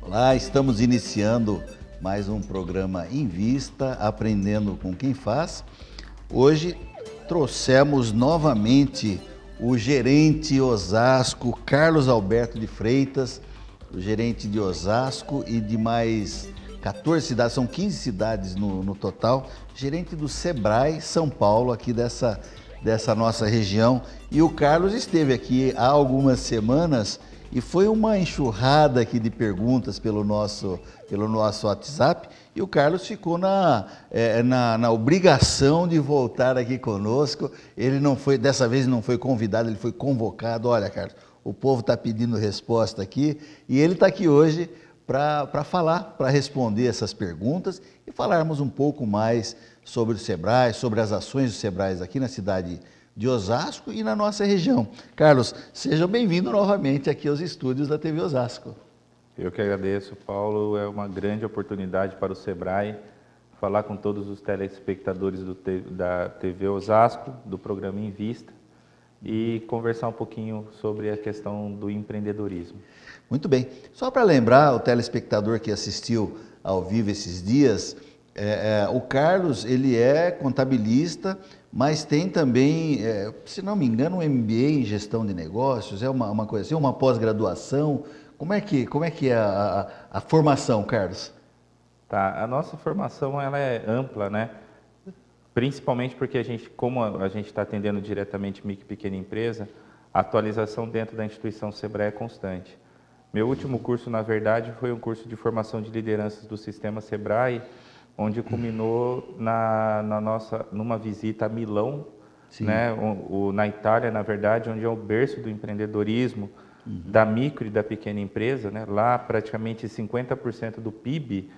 Olá, estamos iniciando mais um programa Invista, aprendendo com quem faz. Hoje trouxemos novamente o gerente Osasco, Carlos Alberto de Freitas, o gerente de Osasco e de mais 14 cidades, são 15 cidades no total, gerente do Sebrae São Paulo, aqui dessa nossa região. E o Carlos esteve aqui há algumas semanas e foi uma enxurrada aqui de perguntas pelo nosso WhatsApp, e o Carlos ficou na obrigação de voltar aqui conosco. Ele não foi, dessa vez não foi convidado, ele foi convocado. Olha, Carlos, o povo está pedindo resposta aqui, e ele está aqui hoje para falar, para responder essas perguntas e falarmos um pouco mais sobre o Sebrae, sobre as ações do Sebrae aqui na cidade de Osasco e na nossa região. Carlos, seja bem-vindo novamente aqui aos estúdios da TV Osasco. Eu que agradeço, Paulo. É uma grande oportunidade para o Sebrae falar com todos os telespectadores da TV Osasco, do programa Invista, e conversar um pouquinho sobre a questão do empreendedorismo. Muito bem. Só para lembrar o telespectador que assistiu ao vivo esses dias, o Carlos, ele é contabilista, mas tem também, se não me engano, um MBA em gestão de negócios, é uma coisa assim, uma pós-graduação. Como é que é a formação, Carlos? Tá, a nossa formação ela é ampla, né? Principalmente porque como a gente está atendendo diretamente micro e pequena empresa, a atualização dentro da instituição Sebrae é constante. Meu último curso, na verdade, foi um curso de formação de lideranças do sistema Sebrae, onde culminou numa visita a Milão, né, na Itália, na verdade, onde é o berço do empreendedorismo, da micro e da pequena empresa, né? Lá praticamente 50% do PIB,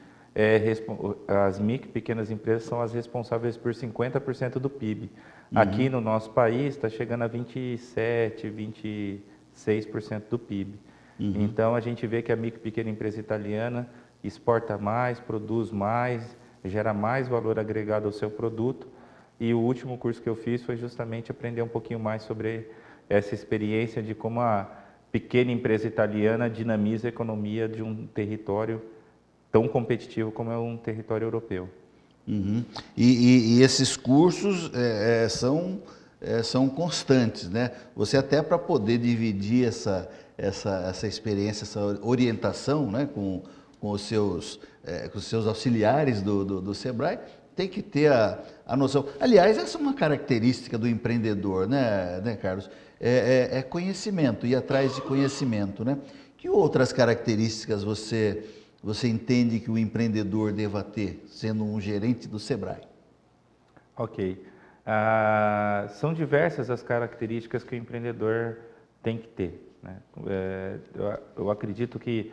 as micro e pequenas empresas são as responsáveis por 50% do PIB. Aqui no nosso país está chegando a 27%, 26% do PIB. Então a gente vê que a micro e pequena empresa italiana exporta mais, produz mais, gera mais valor agregado ao seu produto, e o último curso que eu fiz foi justamente aprender um pouquinho mais sobre essa experiência de como a pequena empresa italiana dinamiza a economia de um território tão competitivo como é um território europeu. E esses cursos são constantes, né? Você até para poder dividir essa experiência, essa orientação, né, com os seus auxiliares do Sebrae, tem que ter a noção. Aliás, essa é uma característica do empreendedor, né, Carlos? É conhecimento, ir atrás de conhecimento, né? Que outras características você entende que o empreendedor deva ter, sendo um gerente do Sebrae? Ok. São diversas as características que o empreendedor tem que ter, né? Eu acredito que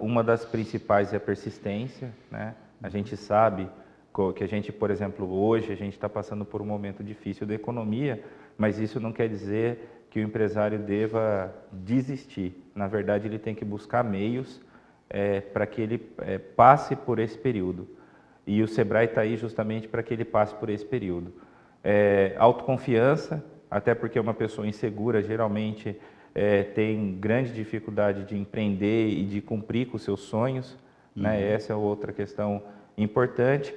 uma das principais é a persistência, né? A gente sabe que por exemplo, hoje a gente está passando por um momento difícil da economia, mas isso não quer dizer que o empresário deva desistir. Na verdade, ele tem que buscar meios para que ele passe por esse período. E o Sebrae está aí justamente para que ele passe por esse período. Autoconfiança, até porque uma pessoa insegura geralmente tem grande dificuldade de empreender e de cumprir com os seus sonhos, né? Essa é outra questão importante.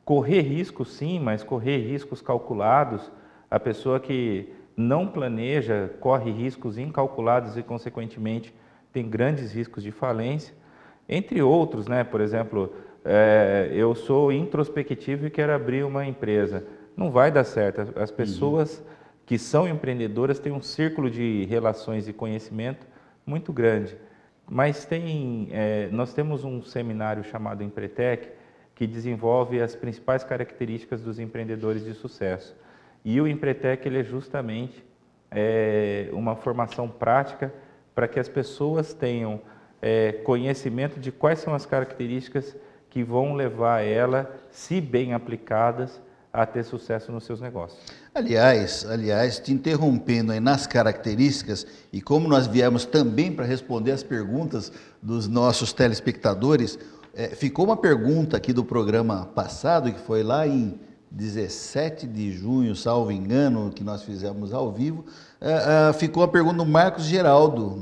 Correr riscos, sim, mas correr riscos calculados. A pessoa que não planeja corre riscos incalculados e, consequentemente, tem grandes riscos de falência, entre outros, né? Por exemplo, eu sou introspectivo e quero abrir uma empresa. Não vai dar certo. As pessoas que são empreendedoras têm um círculo de relações e conhecimento muito grande. Mas nós temos um seminário chamado Empretec, que desenvolve as principais características dos empreendedores de sucesso. E o Empretec ele é justamente uma formação prática para que as pessoas tenham conhecimento de quais são as características que vão levar ela, se bem aplicadas, a ter sucesso nos seus negócios. Aliás, te interrompendo aí nas características, e como nós viemos também para responder as perguntas dos nossos telespectadores, ficou uma pergunta aqui do programa passado, que foi lá em 17 de junho, salvo engano, que nós fizemos ao vivo, ficou a pergunta do Marcos Geraldo,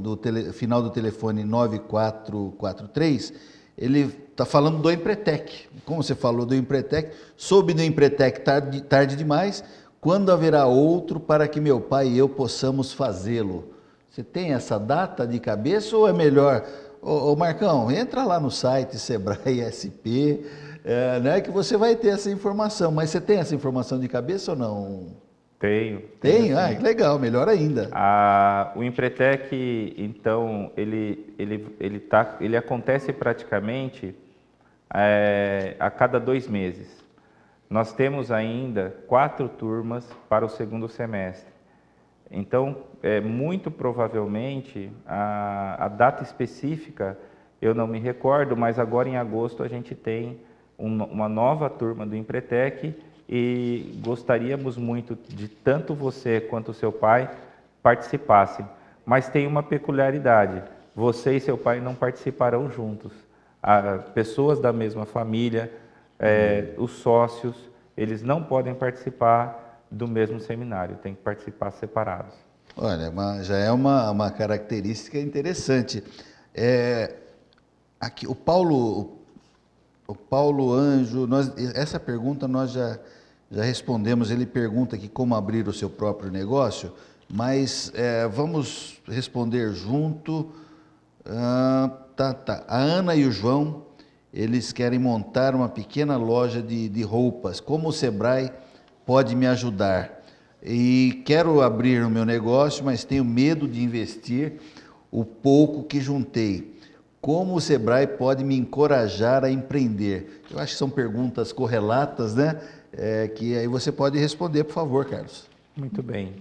final do telefone 9443. Ele está falando do Empretec. Como você falou do Empretec, soube do Empretec tarde demais. Quando haverá outro para que meu pai e eu possamos fazê-lo? Você tem essa data de cabeça ou é melhor... Ô Marcão, entra lá no site Sebrae SP, né, que você vai ter essa informação. Mas você tem essa informação de cabeça ou não? Tenho. Tem? Ah, que legal, melhor ainda. O Empretec, então, ele acontece praticamente a cada 2 meses. Nós temos ainda 4 turmas para o segundo semestre. Então, muito provavelmente, a data específica eu não me recordo, mas agora em agosto a gente tem uma nova turma do Empretec e gostaríamos muito de tanto você quanto o seu pai participassem. Mas tem uma peculiaridade, você e seu pai não participarão juntos. Pessoas da mesma família, os sócios, eles não podem participar do mesmo seminário, tem que participar separados. Olha, já é uma característica interessante. Aqui, o Paulo Anjo, essa pergunta nós já respondemos. Ele pergunta aqui como abrir o seu próprio negócio, mas vamos responder junto. A Ana e o João, eles querem montar uma pequena loja de roupas. Como o Sebrae pode me ajudar? E quero abrir o meu negócio, mas tenho medo de investir o pouco que juntei. Como o Sebrae pode me encorajar a empreender? Eu acho que são perguntas correlatas, né? Que aí você pode responder, por favor, Carlos. Muito bem.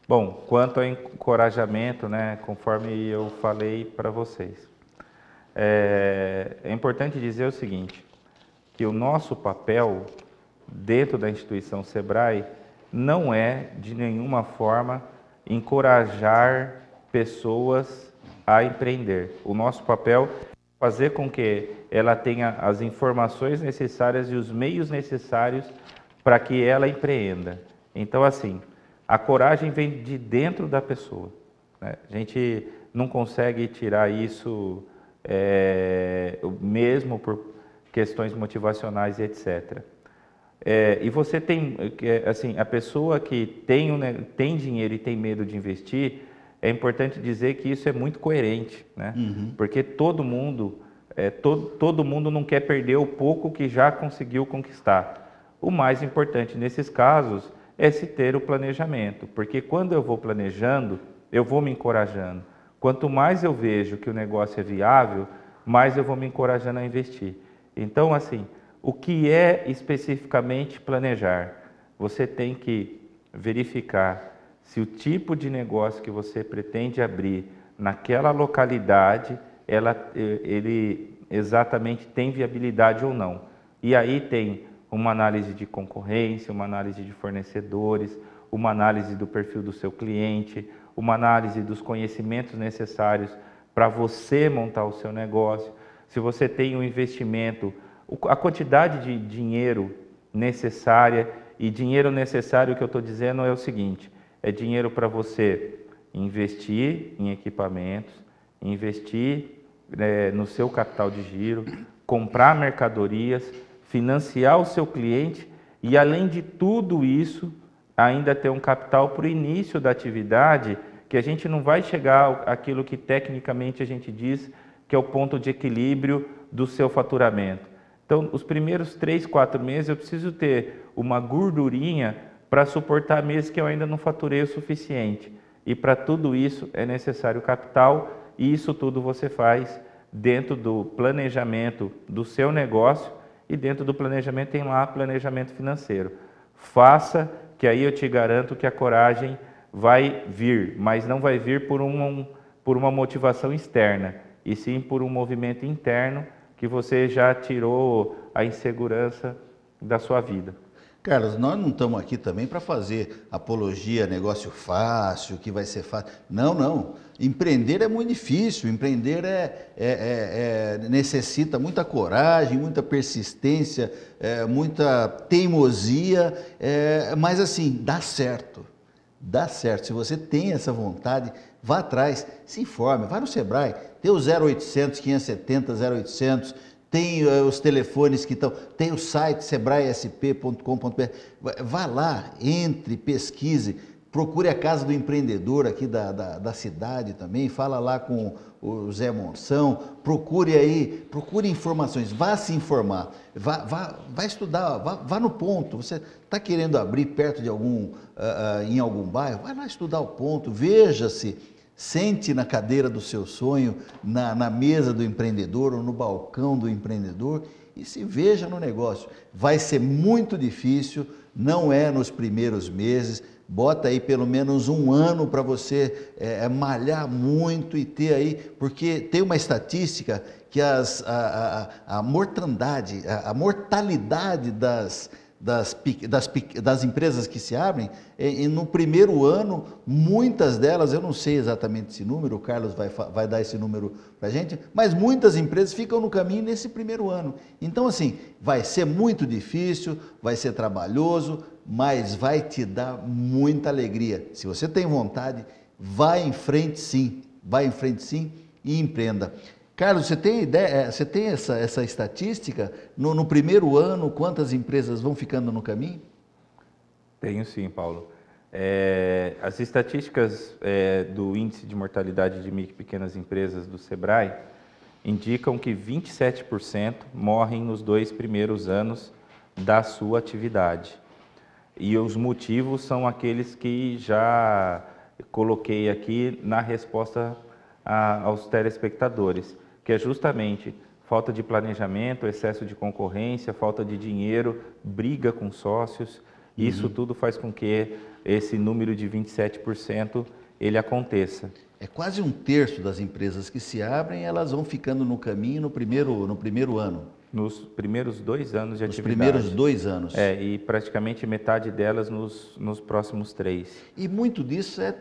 Bom, quanto ao encorajamento, né, conforme eu falei para vocês, é importante dizer o seguinte, que o nosso papel dentro da instituição Sebrae não é, de nenhuma forma, encorajar pessoas a empreender. O nosso papel é fazer com que ela tenha as informações necessárias e os meios necessários para que ela empreenda. Então, assim, a coragem vem de dentro da pessoa, né? A gente não consegue tirar isso mesmo por questões motivacionais e etc. E você tem, assim, a pessoa que tem dinheiro e tem medo de investir, é importante dizer que isso é muito coerente, né? Porque todo mundo não quer perder o pouco que já conseguiu conquistar. O mais importante nesses casos é se ter o planejamento, porque quando eu vou planejando, eu vou me encorajando. Quanto mais eu vejo que o negócio é viável, mais eu vou me encorajando a investir. Então, assim, o que é especificamente planejar? Você tem que verificar se o tipo de negócio que você pretende abrir naquela localidade, ele exatamente tem viabilidade ou não. E aí tem uma análise de concorrência, uma análise de fornecedores, uma análise do perfil do seu cliente, uma análise dos conhecimentos necessários para você montar o seu negócio. Se você tem um investimento, a quantidade de dinheiro necessária, e dinheiro necessário que eu estou dizendo é o seguinte, é dinheiro para você investir em equipamentos, investir no seu capital de giro, comprar mercadorias, financiar o seu cliente e, além de tudo isso, ainda ter um capital para o início da atividade, que a gente não vai chegar àquilo que tecnicamente a gente diz que é o ponto de equilíbrio do seu faturamento. Então, os primeiros 3, 4 meses eu preciso ter uma gordurinha para suportar meses que eu ainda não faturei o suficiente. E para tudo isso é necessário capital, e isso tudo você faz dentro do planejamento do seu negócio, e dentro do planejamento tem lá planejamento financeiro. Faça, que aí eu te garanto que a coragem vai vir, mas não vai vir por uma motivação externa, e sim por um movimento interno que você já tirou a insegurança da sua vida. Carlos, nós não estamos aqui também para fazer apologia, negócio fácil, que vai ser fácil. Não, não. Empreender é muito difícil, empreender necessita muita coragem, muita persistência, muita teimosia, mas assim, dá certo. Dá certo. Se você tem essa vontade, vá atrás, se informe, vá no Sebrae, tem o 0800 570 0800, tem os telefones que estão, tem o site sebraesp.com.br, vá lá, entre, pesquise, procure a Casa do Empreendedor aqui da cidade também, fala lá com o Zé Monção, procure informações, vá se informar, vá estudar, vá no ponto. Você está querendo abrir perto de em algum bairro, vai lá estudar o ponto, veja-se, sente na cadeira do seu sonho, na mesa do empreendedor ou no balcão do empreendedor e se veja no negócio. Vai ser muito difícil, não é nos primeiros meses, bota aí pelo menos um ano para você malhar muito e ter aí, porque tem uma estatística que a mortandade, a mortalidade das empresas que se abrem, no primeiro ano, muitas delas, eu não sei exatamente esse número, o Carlos vai dar esse número para a gente, mas muitas empresas ficam no caminho nesse primeiro ano. Então, assim, vai ser muito difícil, vai ser trabalhoso, mas vai te dar muita alegria. Se você tem vontade, vá em frente sim e empreenda. Carlos, você tem ideia, você tem essa estatística? No primeiro ano, quantas empresas vão ficando no caminho? Tenho sim, Paulo. As estatísticas do Índice de Mortalidade de Micro e Pequenas Empresas do Sebrae indicam que 27% morrem nos 2 primeiros anos da sua atividade. E os motivos são aqueles que já coloquei aqui na resposta aos telespectadores, que é justamente falta de planejamento, excesso de concorrência, falta de dinheiro, briga com sócios. Isso tudo faz com que esse número de 27% ele aconteça. É quase 1/3 das empresas que se abrem, elas vão ficando no caminho no primeiro ano. Nos primeiros 2 anos de atividade. Nos primeiros 2 anos. E praticamente metade delas nos próximos 3. E muito disso é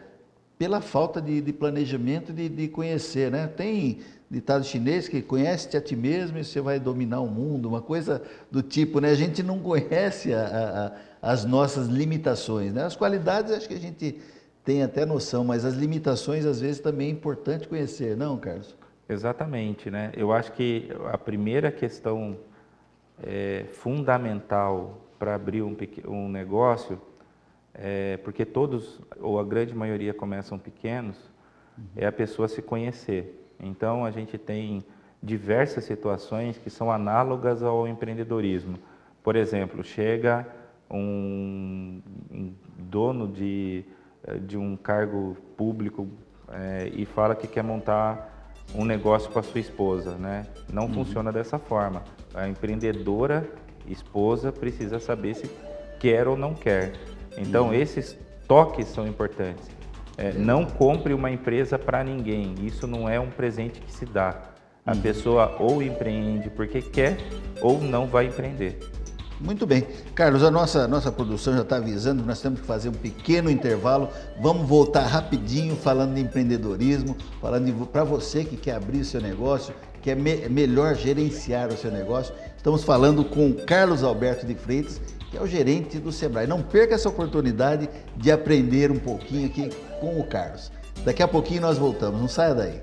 pela falta de planejamento, de conhecer, né? Tem ditado chinês que conhece-te a ti mesmo e você vai dominar o mundo, uma coisa do tipo, né? A gente não conhece as nossas limitações, né? As qualidades acho que a gente tem até noção, mas as limitações às vezes também é importante conhecer, não, Carlos? Exatamente, né? Eu acho que a primeira questão fundamental para abrir um negócio, porque todos, ou a grande maioria começam pequenos, é a pessoa se conhecer. Então, a gente tem diversas situações que são análogas ao empreendedorismo. Por exemplo, chega um dono de um cargo público e fala que quer montar um negócio com a sua esposa, né? Não funciona dessa forma. A empreendedora, esposa, precisa saber se quer ou não quer. Então, esses toques são importantes. Não compre uma empresa para ninguém. Isso não é um presente que se dá. A pessoa ou empreende porque quer ou não vai empreender. Muito bem. Carlos, a nossa produção já está avisando que nós temos que fazer um pequeno intervalo. Vamos voltar rapidinho falando de empreendedorismo, falando para você que quer abrir o seu negócio, que é melhor gerenciar o seu negócio. Estamos falando com Carlos Alberto de Freitas, que é o gerente do Sebrae. Não perca essa oportunidade de aprender um pouquinho aqui com o Carlos. Daqui a pouquinho nós voltamos, não saia daí.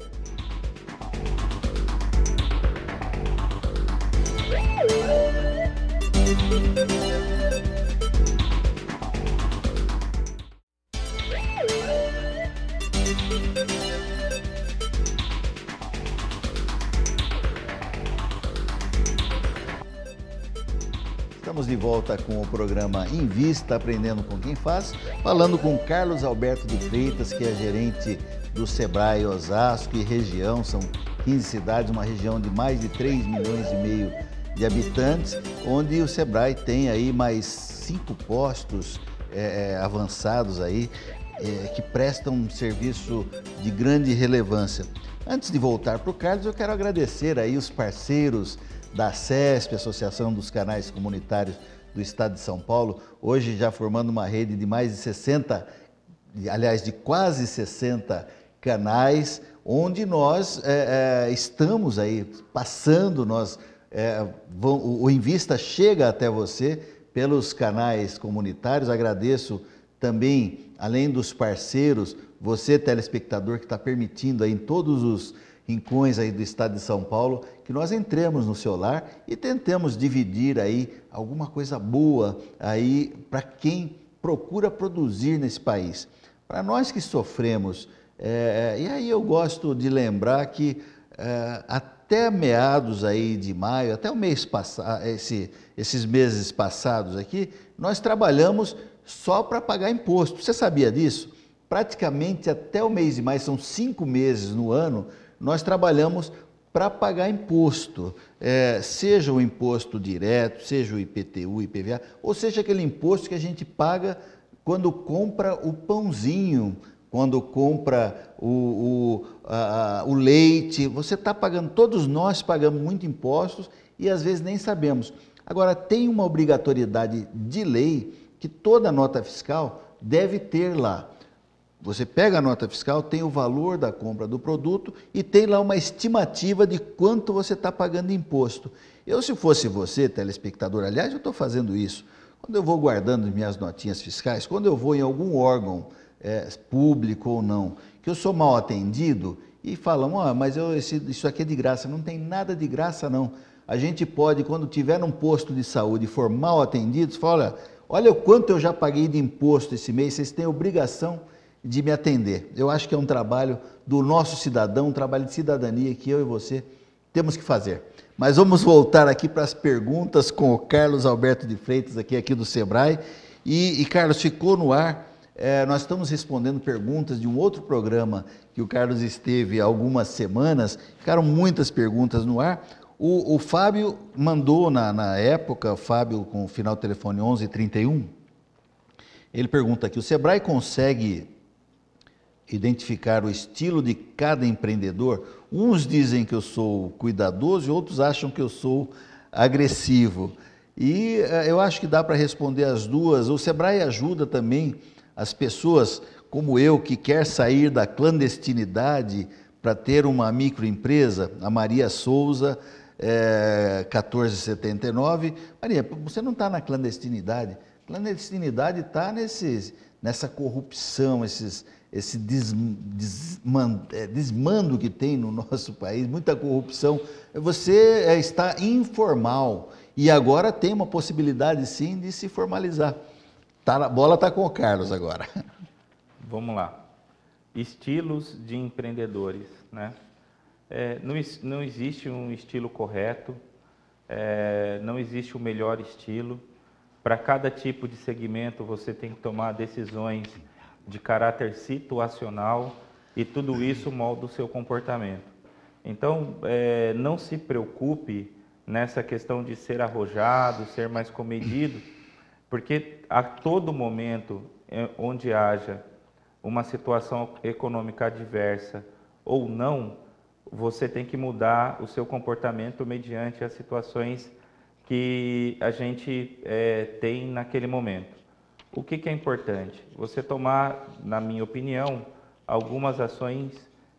Estamos de volta com o programa Invista, Aprendendo com Quem Faz, falando com Carlos Alberto de Freitas, que é gerente do Sebrae Osasco e região. São 15 cidades, uma região de mais de 3,5 milhões de habitantes, onde o Sebrae tem aí mais 5 postos avançados aí, que prestam um serviço de grande relevância. Antes de voltar para o Carlos, eu quero agradecer aí os parceiros da ACESP, Associação dos Canais Comunitários do estado de São Paulo, hoje já formando uma rede de mais de 60, aliás, de quase 60 canais, onde nós estamos aí passando, o Invista chega até você pelos canais comunitários. Agradeço também, além dos parceiros, você, telespectador, que está permitindo aí em todos os rincões aí do estado de São Paulo, que nós entremos no seu lar e tentemos dividir aí alguma coisa boa aí para quem procura produzir nesse país. Para nós que sofremos, e aí eu gosto de lembrar que até meados aí de maio, até o mês passado, esses meses passados aqui, nós trabalhamos só para pagar imposto. Você sabia disso? Praticamente até o mês de maio, são 5 meses no ano, nós trabalhamos para pagar imposto, seja o imposto direto, seja o IPTU, IPVA, ou seja aquele imposto que a gente paga quando compra o pãozinho, quando compra o leite. Você está pagando, todos nós pagamos muito impostos e às vezes nem sabemos. Agora, tem uma obrigatoriedade de lei que toda nota fiscal deve ter lá. Você pega a nota fiscal, tem o valor da compra do produto e tem lá uma estimativa de quanto você está pagando de imposto. Eu, se fosse você, telespectador, aliás, eu estou fazendo isso. Quando eu vou guardando minhas notinhas fiscais, quando eu vou em algum órgão público ou não, que eu sou mal atendido e falam, mas isso aqui é de graça. Não tem nada de graça, não. A gente pode, quando tiver num posto de saúde e for mal atendido, fala, olha o quanto eu já paguei de imposto esse mês, vocês têm obrigação de me atender. Eu acho que é um trabalho do nosso cidadão, um trabalho de cidadania que eu e você temos que fazer. Mas vamos voltar aqui para as perguntas com o Carlos Alberto de Freitas, aqui do Sebrae. E Carlos, ficou no ar, nós estamos respondendo perguntas de um outro programa que o Carlos esteve há algumas semanas, ficaram muitas perguntas no ar. O Fábio mandou na época, o Fábio com o final do telefone 1131, ele pergunta aqui, o Sebrae consegue identificar o estilo de cada empreendedor? Uns dizem que eu sou cuidadoso e outros acham que eu sou agressivo. E eu acho que dá para responder as duas. O Sebrae ajuda também as pessoas como eu, que quer sair da clandestinidade para ter uma microempresa. A Maria Souza, 1479. Maria, você não está na clandestinidade. Clandestinidade está nessa corrupção, esse desmando que tem no nosso país, muita corrupção. Você está informal e agora tem uma possibilidade sim de se formalizar. A bola está com o Carlos agora. Vamos lá. Estilos de empreendedores, né? Não existe um estilo correto, não existe o melhor estilo. Para cada tipo de segmento você tem que tomar decisões de caráter situacional e tudo isso molda o seu comportamento. Então, não se preocupe nessa questão de ser arrojado, ser mais comedido, porque a todo momento onde haja uma situação econômica adversa ou não, você tem que mudar o seu comportamento mediante as situações que a gente tem naquele momento. O que é importante? Você tomar, na minha opinião, algumas ações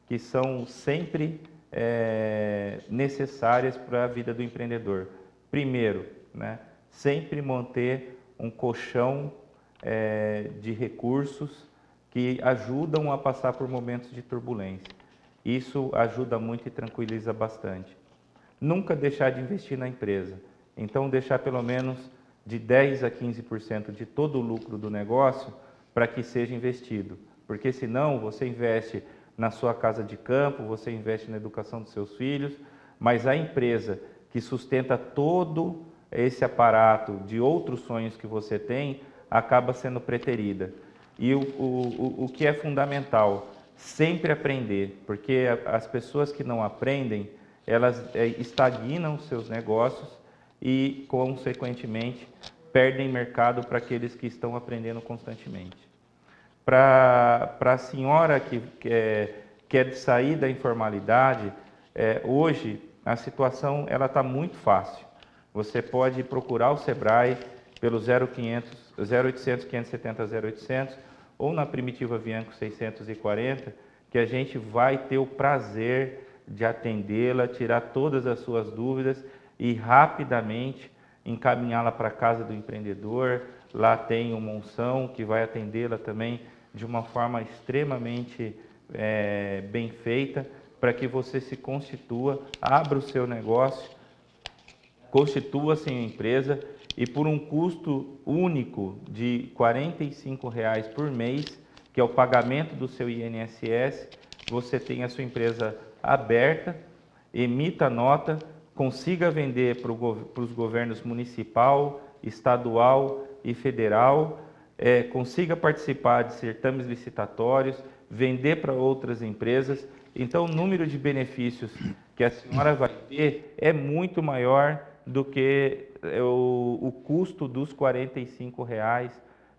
que são sempre necessárias para a vida do empreendedor. Primeiro, né, sempre manter um colchão de recursos que ajudam a passar por momentos de turbulência. Isso ajuda muito e tranquiliza bastante. Nunca deixar de investir na empresa. Então, deixar pelo menos de 10% a 15% de todo o lucro do negócio para que seja investido. Porque senão você investe na sua casa de campo, você investe na educação dos seus filhos, mas a empresa que sustenta todo esse aparato de outros sonhos que você tem, acaba sendo preterida. E o que é fundamental, sempre aprender, porque as pessoas que não aprendem, elas estagnam seus negócios e, consequentemente, perdem mercado para aqueles que estão aprendendo constantemente. Para a senhora que quer sair da informalidade, hoje a situação está muito fácil. Você pode procurar o Sebrae, pelo 0800 570 0800 ou na Primitiva Avianco 640, que a gente vai ter o prazer de atendê-la, tirar todas as suas dúvidas e rapidamente encaminhá-la para a casa do empreendedor. Lá tem o Monção, que vai atendê-la também de uma forma extremamente bem feita, para que você se constitua, abra o seu negócio, constitua-se em empresa e por um custo único de R$ 45,00 por mês, que é o pagamento do seu INSS, você tem a sua empresa aberta, emita nota, consiga vender para os governos municipal, estadual e federal, consiga participar de certames licitatórios, vender para outras empresas. Então, o número de benefícios que a senhora vai ter é muito maior do que o custo dos R$ 45,00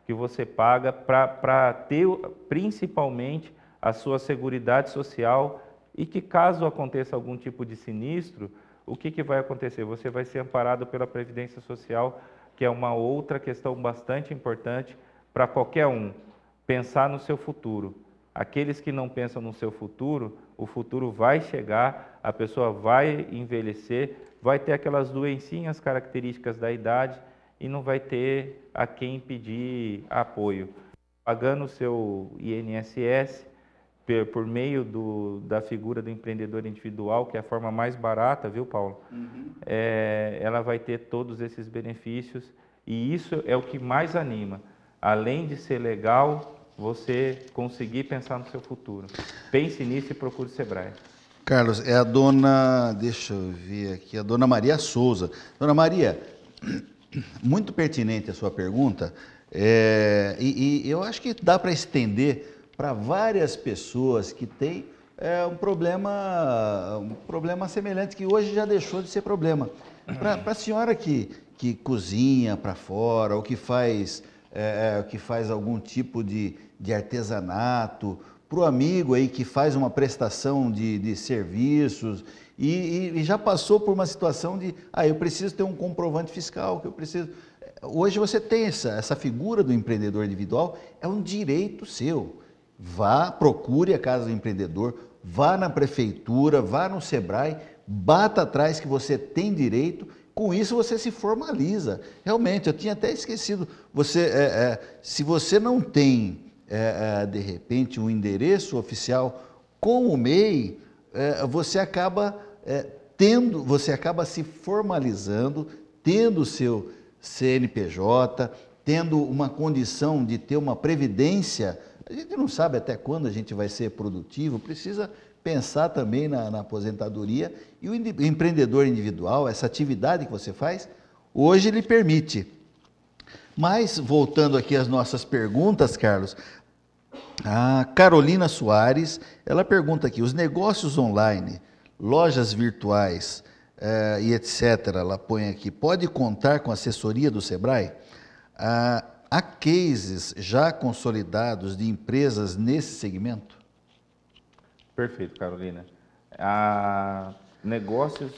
que você paga para ter principalmente a sua seguridade social, e que caso aconteça algum tipo de sinistro, o que vai acontecer? Você vai ser amparado pela Previdência Social, que é uma outra questão bastante importante para qualquer um, pensar no seu futuro. Aqueles que não pensam no seu futuro, o futuro vai chegar, a pessoa vai envelhecer, vai ter aquelas doencinhas características da idade e não vai ter a quem pedir apoio. Pagando o seu INSS por meio da figura do empreendedor individual, que é a forma mais barata, viu, Paulo? Ela vai ter todos esses benefícios e isso é o que mais anima. Além de ser legal, você conseguir pensar no seu futuro. Pense nisso e procure o Sebrae. Carlos, é a dona, deixa eu ver aqui, a dona Maria Souza. Dona Maria, muito pertinente a sua pergunta, e eu acho que dá para estender para várias pessoas que têm um problema semelhante, que hoje já deixou de ser problema. Para a senhora que cozinha para fora, ou que faz algum tipo de artesanato, para o amigo aí que faz uma prestação de serviços e já passou por uma situação de, eu preciso ter um comprovante fiscal, que eu preciso... Hoje você tem essa figura do empreendedor individual, é um direito seu. Vá, procure a Casa do Empreendedor, vá na prefeitura, vá no Sebrae, bata atrás que você tem direito. Com isso você se formaliza. Realmente, eu tinha até esquecido. Se você não tem, de repente, um endereço oficial com o MEI, você acaba se formalizando, tendo o seu CNPJ, tendo uma condição de ter uma previdência. A gente não sabe até quando a gente vai ser produtivo, precisa pensar também na aposentadoria, e o empreendedor individual, essa atividade que você faz, hoje lhe permite. Mas, voltando aqui às nossas perguntas, Carlos, a Carolina Soares, ela pergunta aqui, os negócios online, lojas virtuais e etc., ela põe aqui, pode contar com assessoria do Sebrae? Há cases já consolidados de empresas nesse segmento? Perfeito, Carolina. Há negócios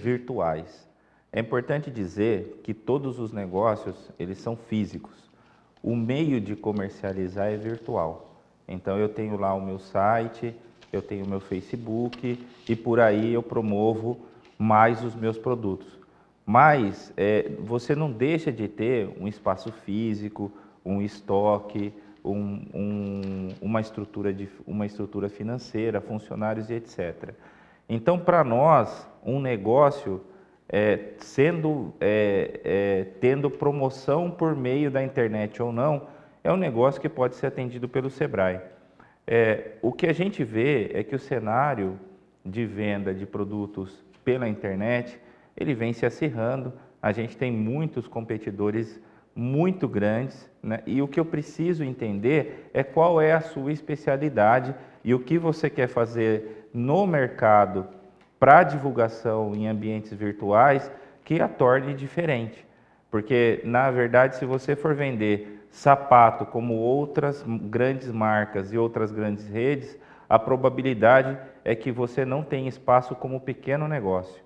virtuais. É importante dizer que todos os negócios, eles são físicos. O meio de comercializar é virtual. Então, eu tenho lá o meu site, eu tenho o meu Facebook e por aí eu promovo mais os meus produtos. Mas você não deixa de ter um espaço físico, um estoque, uma estrutura financeira, funcionários e etc. Então, para nós, um negócio tendo promoção por meio da internet ou não, é um negócio que pode ser atendido pelo Sebrae. O que a gente vê é que o cenário de venda de produtos pela internet, ele vem se acirrando, a gente tem muitos competidores muito grandes, né? E o que eu preciso entender é qual é a sua especialidade e o que você quer fazer no mercado para divulgação em ambientes virtuais que a torne diferente. Porque, na verdade, se você for vender sapato como outras grandes marcas e outras grandes redes, a probabilidade é que você não tenha espaço como pequeno negócio.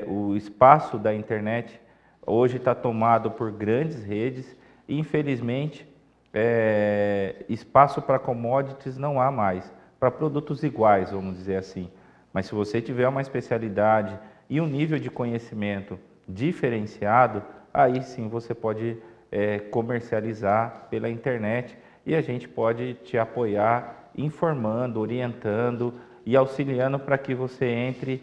O espaço da internet, hoje está tomado por grandes redes e, infelizmente, espaço para commodities não há mais, para produtos iguais, vamos dizer assim. Mas se você tiver uma especialidade e um nível de conhecimento diferenciado, aí sim você pode comercializar pela internet e a gente pode te apoiar, informando, orientando e auxiliando para que você entre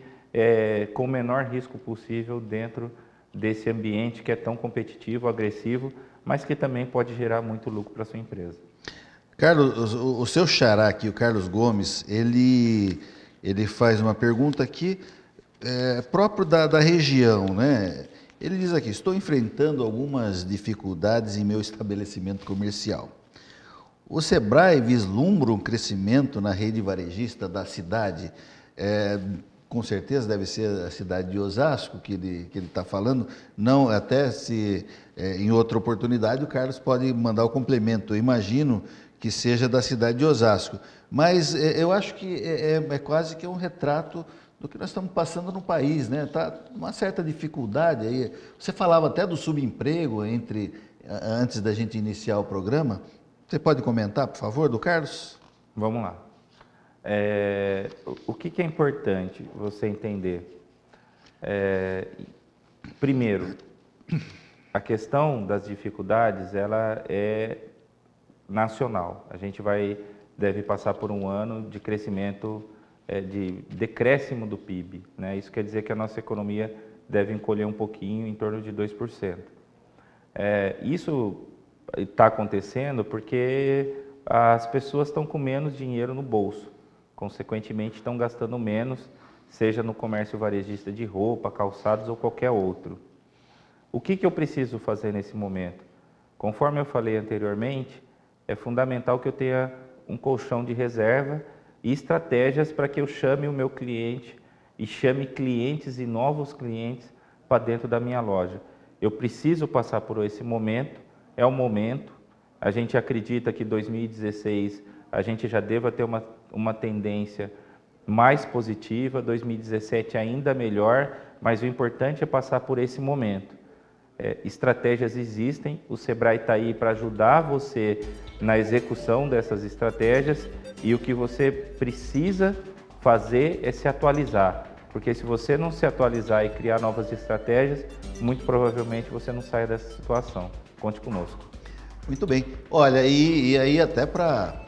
com o menor risco possível dentro desse ambiente que é tão competitivo, agressivo, mas que também pode gerar muito lucro para a sua empresa. Carlos, o seu xará aqui, o Carlos Gomes, ele faz uma pergunta aqui, próprio da região, né? Ele diz aqui: estou enfrentando algumas dificuldades em meu estabelecimento comercial. O Sebrae vislumbra um crescimento na rede varejista da cidade? Com certeza deve ser a cidade de Osasco que ele está falando. Não, até se em outra oportunidade o Carlos pode mandar o complemento. Eu imagino que seja da cidade de Osasco. Mas eu acho que é quase que um retrato do que nós estamos passando no país, né? Tá uma certa dificuldade aí. Você falava até do subemprego antes da gente iniciar o programa. Você pode comentar, por favor, do Carlos? Vamos lá. O que é importante você entender? Primeiro, a questão das dificuldades, ela é nacional. A gente deve passar por um ano de crescimento, de decréscimo do PIB, né? Isso quer dizer que a nossa economia deve encolher um pouquinho, em torno de 2%. Isso está acontecendo porque as pessoas estão com menos dinheiro no bolso, consequentemente estão gastando menos, seja no comércio varejista de roupa, calçados ou qualquer outro. O que eu preciso fazer nesse momento? Conforme eu falei anteriormente, é fundamental que eu tenha um colchão de reserva e estratégias para que eu chame o meu cliente e chame clientes e novos clientes para dentro da minha loja. Eu preciso passar por esse momento, é o momento. A gente acredita que 2016 a gente já deva ter uma tendência mais positiva, 2017 ainda melhor, mas o importante é passar por esse momento. Estratégias existem, o Sebrae está aí para ajudar você na execução dessas estratégias e o que você precisa fazer é se atualizar, porque se você não se atualizar e criar novas estratégias, muito provavelmente você não sai dessa situação. Conte conosco. Muito bem. Olha, e aí até para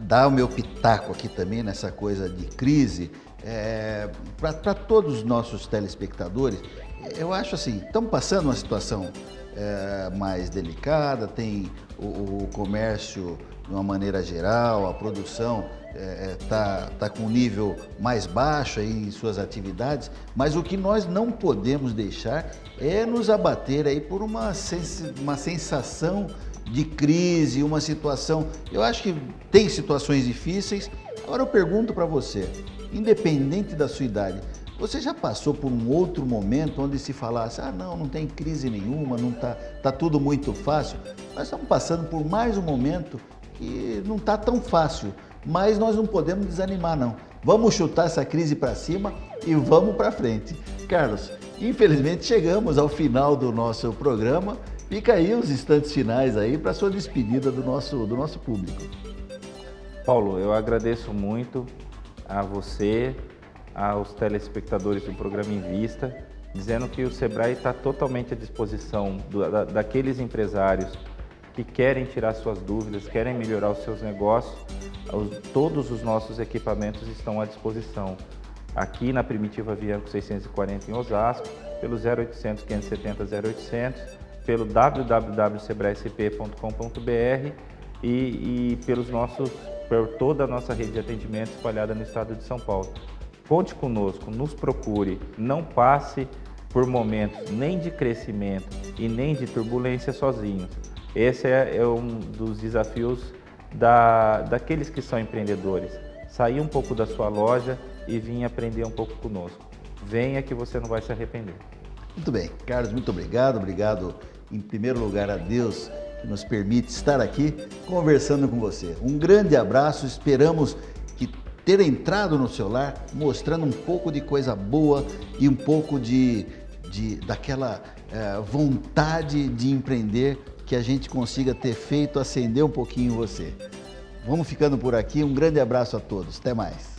dar o meu pitaco aqui também nessa coisa de crise, para todos os nossos telespectadores, eu acho assim, estamos passando uma situação mais delicada, tem o comércio de uma maneira geral, a produção está com um nível mais baixo aí em suas atividades, mas o que nós não podemos deixar é nos abater aí por uma sensação de crise, uma situação. Eu acho que tem situações difíceis. Agora eu pergunto para você, independente da sua idade, você já passou por um outro momento onde se falasse: não tem crise nenhuma, não tá tudo muito fácil? Nós estamos passando por mais um momento que não está tão fácil, mas nós não podemos desanimar, não. Vamos chutar essa crise para cima e vamos para frente. Carlos, infelizmente chegamos ao final do nosso programa. Fica aí os instantes finais aí para a sua despedida do nosso público. Paulo, eu agradeço muito a você, aos telespectadores do programa Invista, dizendo que o Sebrae está totalmente à disposição daqueles empresários que querem tirar suas dúvidas, querem melhorar os seus negócios. Todos os nossos equipamentos estão à disposição. Aqui na Primitiva Avianco 640 em Osasco, pelo 0800 570 0800, pelo www.sebraesp.com.br e por toda a nossa rede de atendimento espalhada no estado de São Paulo. Conte conosco, nos procure, não passe por momentos nem de crescimento e nem de turbulência sozinhos. Esse é um dos desafios daqueles que são empreendedores. Sair um pouco da sua loja e vir aprender um pouco conosco. Venha que você não vai se arrepender. Muito bem, Carlos, muito obrigado. Obrigado, em primeiro lugar, a Deus que nos permite estar aqui conversando com você. Um grande abraço, esperamos que ter entrado no seu lar mostrando um pouco de coisa boa e um pouco de daquela vontade de empreender, que a gente consiga ter feito acender um pouquinho você. Vamos ficando por aqui, um grande abraço a todos, até mais.